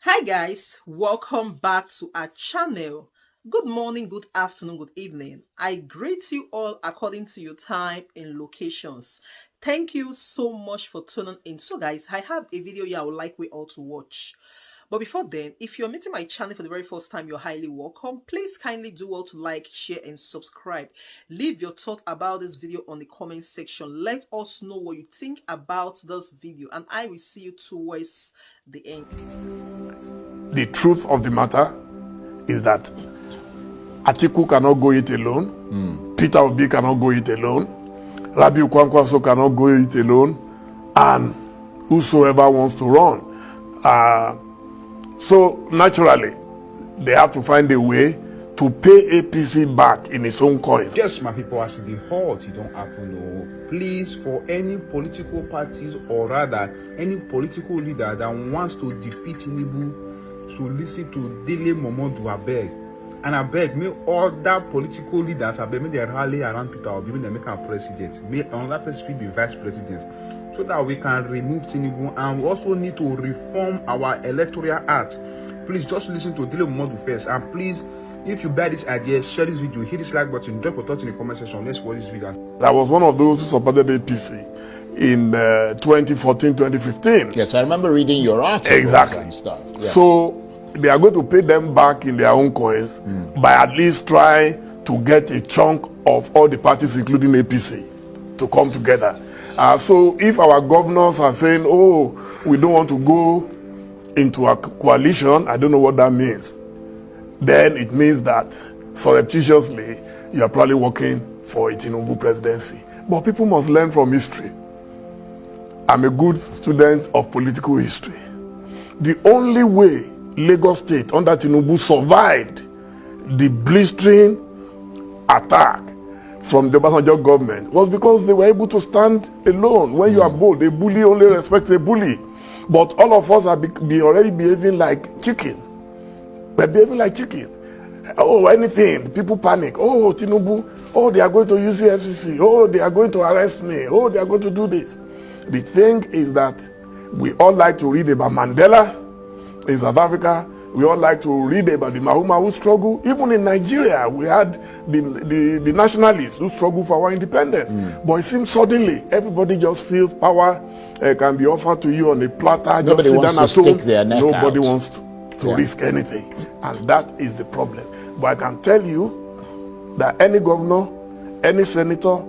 Hi guys, welcome back to our channel. Good morning, good afternoon, good evening. I greet you all according to your time and locations. Thank you so much for tuning in. So guys, I have a video here I would like we all to watch. But before then, if you're meeting my channel for the very first time, you're highly welcome. Please kindly do well to like, share, and subscribe. Leave your thought about this video on the comment section. Let us know what you think about this video, and I will see you towards the end. The truth of the matter is that Atiku cannot go it alone. Peter Obi cannot go it alone. Rabi Kwankwaso cannot go it alone. And whosoever wants to run. So naturally, they have to find a way to pay APC back in its own coin. Just my people, as the halt, you don't happen. No. Please, for any political parties, or rather any political leader that wants to defeat Tinubu, to listen to Dele Momodu abeg. And abeg, may all that political leaders abeg, may they rally around Peter Obi, may they make him president. May another person be vice president. So that we can remove Tinubu, and we also need to reform our electoral act. Please just listen to Dele Momodu first, and please, if you buy this idea, share this video, hit this like button, drop your thoughts in the comment section. Let's watch this video. I was one of those who supported APC in 2014, 2015. Yes, I remember reading your articles Exactly. and stuff. Yeah. So they are going to pay them back in their own coins by at least trying to get a chunk of all the parties, including APC, to come together. So if our governors are saying, oh, we don't want to go into a coalition, I don't know what that means. Then it means that surreptitiously you are probably working for a Tinubu presidency. But people must learn from history. I'm a good student of political history. The only way Lagos State under Tinubu survived the blistering attack from the Obasanjo government was because they were able to stand alone. When you are bold, a bully only respects a bully. But all of us are already behaving like chicken. We're behaving like chicken. Oh, anything. People panic. Oh, Tinubu. Oh, they are going to use the FCC. Oh, they are going to arrest me. Oh, they are going to do this. The thing is that we all like to read about Mandela in South Africa. We all like to read about the Mahu struggle. Even in Nigeria, we had the nationalists who struggled for our independence. But it seems suddenly everybody just feels power can be offered to you on a platter. Nobody just wants to stick their neck Nobody out. wants to risk anything. And that is the problem. But I can tell you that any governor, any senator,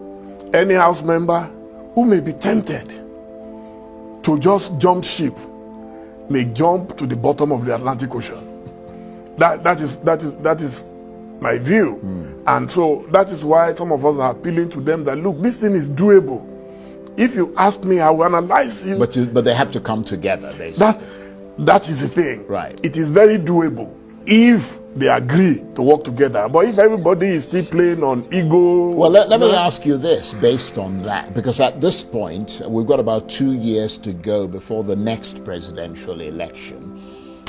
any house member who may be tempted to just jump ship may jump to the bottom of the Atlantic Ocean. That is my view. And so that is why some of us are appealing to them that, look, this thing is doable. If you ask me, I will analyze you. But they have to come together, basically. That is the thing. Right. It is very doable if they agree to work together. But if everybody is still playing on ego... Well, let me ask you this based on that, because at this point, we've got about 2 years to go before the next presidential election.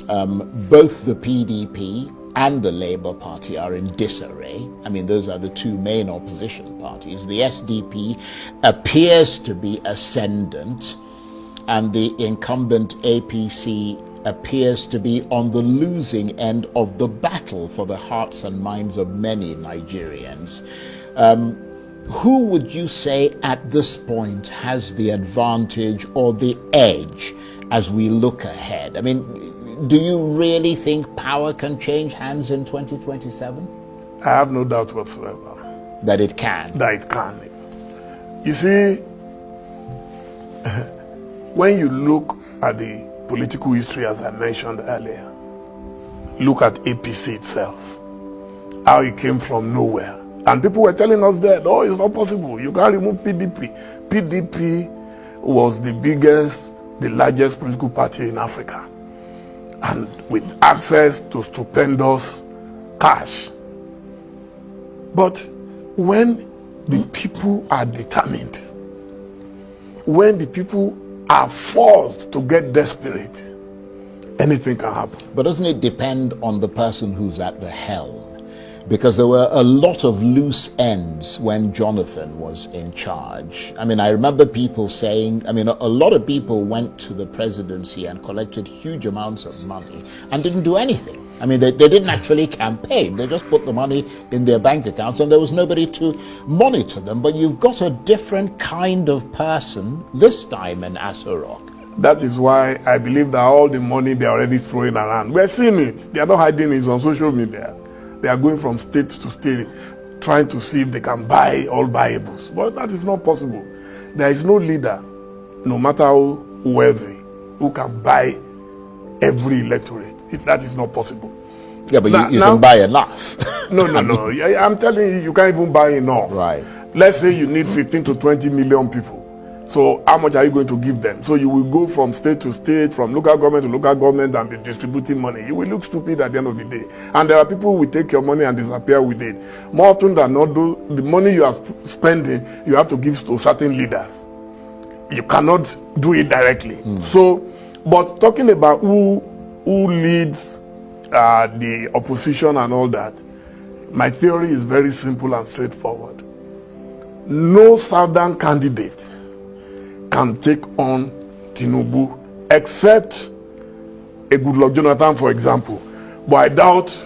Both the PDP and the Labour Party are in disarray. I mean, those are the two main opposition parties. The SDP appears to be ascendant, and the incumbent APC appears to be on the losing end of the battle for the hearts and minds of many Nigerians. Who would you say at this point has the advantage or the edge as we look ahead? I mean, do you really think power can change hands in 2027? I have no doubt whatsoever. That it can? That it can. You see, when you look at the political history, as I mentioned earlier, look at APC itself, how it came from nowhere. And people were telling us that, oh, it's not possible. You can't remove PDP. PDP was the biggest, the largest political party in Africa, and with access to stupendous cash. But when the people are determined, when the people are forced to get desperate, anything can happen. But doesn't it depend on the person who's at the helm? because there were a lot of loose ends when Jonathan was in charge. I mean, I remember people saying, I mean, a lot of people went to the presidency and collected huge amounts of money and didn't do anything. I mean, they didn't actually campaign. They just put the money in their bank accounts and there was nobody to monitor them. But you've got a different kind of person this time in AS0SO. That is why I believe that all the money they're already throwing around, we're seeing it. They are not hiding it on social media. They are going from state to state, trying to see if they can buy all buyables. But that is not possible. There is no leader, no matter how wealthy, who can buy every electorate. That is not possible. Yeah, but you can buy enough. No. I'm telling you, you can't even buy enough. Right. Let's say you need 15 to 20 million people. So how much are you going to give them? So you will go from state to state, from local government to local government and be distributing money. You will look stupid at the end of the day. And there are people who will take your money and disappear with it. More often than not, the money you are spending, you have to give to certain leaders. You cannot do it directly. So, but talking about who leads the opposition and all that, my theory is very simple and straightforward. No southern candidate can take on Tinubu except a Goodluck Jonathan, for example. But I doubt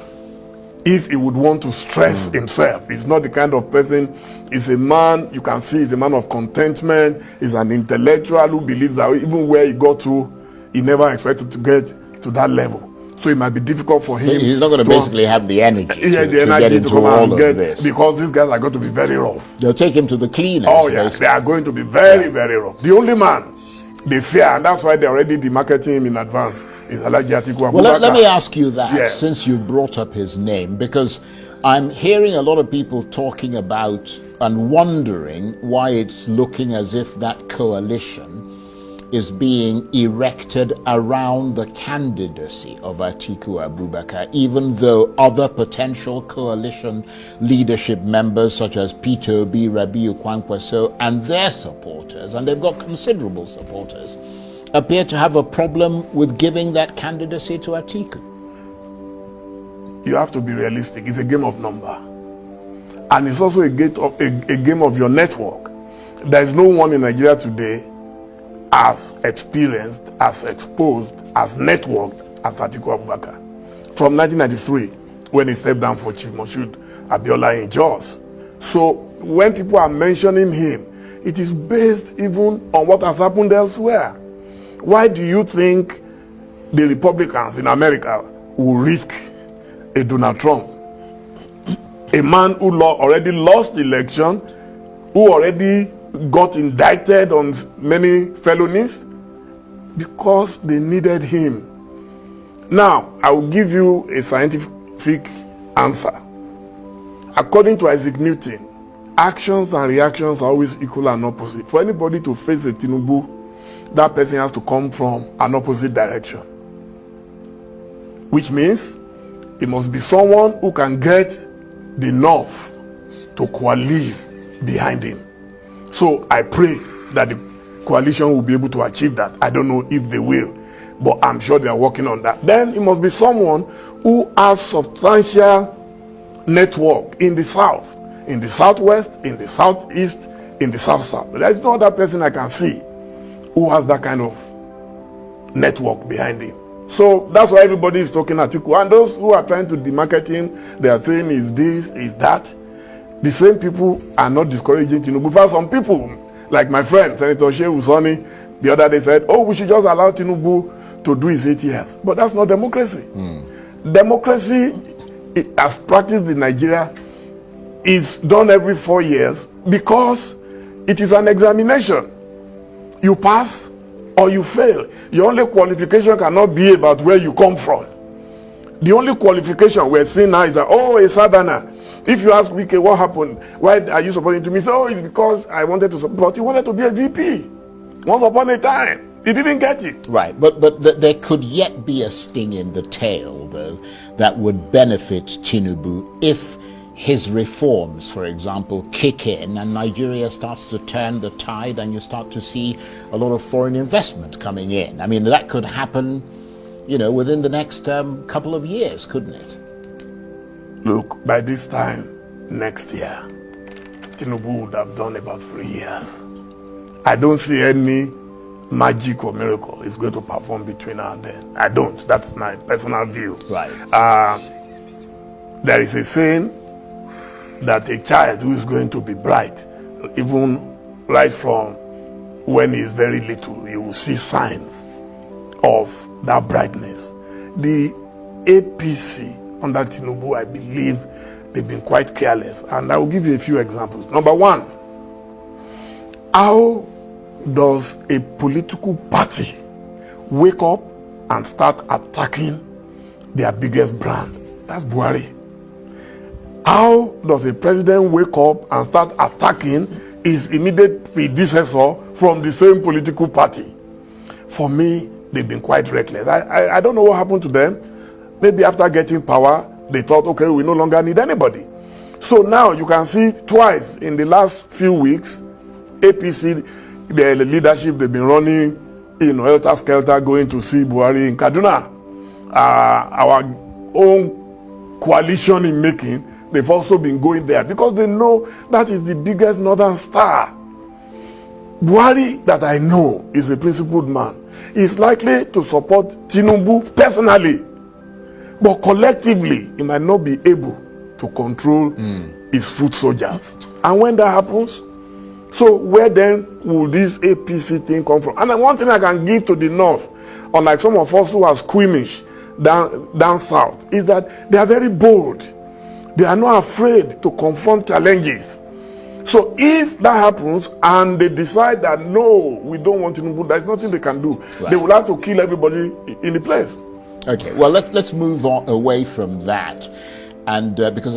if he would want to stress himself. He's not the kind of person. He's a man, you can see he's a man of contentment. He's an intellectual who believes that even where he got to, he never expected to get to that level. So it might be difficult for him. So he's not going to basically have the energy the energy get into to come all and of get this. Because these guys are going to be very rough. They'll take him to the cleaners. Oh yeah, they are going to be very, very rough. The only man they fear, and that's why they're already demarketing him in advance, is Atiku. Well, let me ask you that, Yes. since you brought up his name, because I'm hearing a lot of people talking about and wondering why it's looking as if that coalition is being erected around the candidacy of Atiku Abubakar, even though other potential coalition leadership members such as Peter Obi, Rabiu Kwankwaso and their supporters, and they've got considerable supporters, appear to have a problem with giving that candidacy to Atiku. You have to be realistic. It's a game of number. And it's also a game of your network. There is no one in Nigeria today as experienced, as exposed, as networked as Atiku Abubakar. From 1993, when he stepped down for Chief Moshood Abiola in Jos. So when people are mentioning him, it is based even on what has happened elsewhere. Why do you think the Republicans in America will risk a Donald Trump? A man who already lost the election, who already got indicted on many felonies, because they needed him. Now, I will give you a scientific answer. According to Isaac Newton, actions and reactions are always equal and opposite. For anybody to face a Tinubu, that person has to come from an opposite direction. Which means it must be someone who can get the North to coalesce behind him. So I pray that the coalition will be able to achieve that. I don't know if they will, but I'm sure they are working on that. Then it must be someone who has substantial network in the South, in the Southwest, in the Southeast, in the South-South. There is no other person I can see who has that kind of network behind him. So that's why everybody is talking Atiku. And those who are trying to demarket him, they are saying is this, is that. The same people are not discouraging Tinubu. But some people, like my friend, Senator Shehu Sani, the other day said, oh, we should just allow Tinubu to do his 8 years. But that's not democracy. Democracy, as practiced in Nigeria, is done every 4 years because it is an examination. You pass or you fail. Your only qualification cannot be about where you come from. The only qualification we're seeing now is that, oh, a Southerner. If you ask Wike what happened, why are you supporting to me? So, it's because I wanted to support. He wanted to be a VP. Once upon a time, he didn't get it. Right, but there could yet be a sting in the tail, though, that would benefit Tinubu if his reforms, for example, kick in and Nigeria starts to turn the tide and you start to see a lot of foreign investment coming in. I mean, that could happen, within the next couple of years, couldn't it? Look, by this time next year, Tinubu would have done about 3 years. I don't see any magic or miracle is going to perform between now and then. I don't. That's my personal view. Right. There is a saying that a child who is going to be bright, even right from when he is very little, you will see signs of that brightness. The APC under Tinubu, I believe they've been quite careless. And I will give you a few examples. Number one, how does a political party wake up and start attacking their biggest brand? That's Buhari. How does a president wake up and start attacking his immediate predecessor from the same political party? For me, they've been quite reckless. I don't know what happened to them. Maybe after getting power, they thought, okay, we no longer need anybody. So now you can see twice in the last few weeks, APC, the leadership, they've been running, helter-skelter, going to see Buhari in Kaduna. Our own coalition in making, they've also been going there because they know that is the biggest northern star. Buhari, that I know, is a principled man. He's likely to support Tinubu personally, but collectively, he might not be able to control his foot soldiers. And when that happens, so where then will this APC thing come from? And one thing I can give to the North, unlike some of us who are squeamish down south, is that they are very bold. They are not afraid to confront challenges. So if that happens and they decide that no, we don't want Tinubu, there's nothing they can do. Right. They will have to kill everybody in the place. Okay, well, let's move on away from that, and because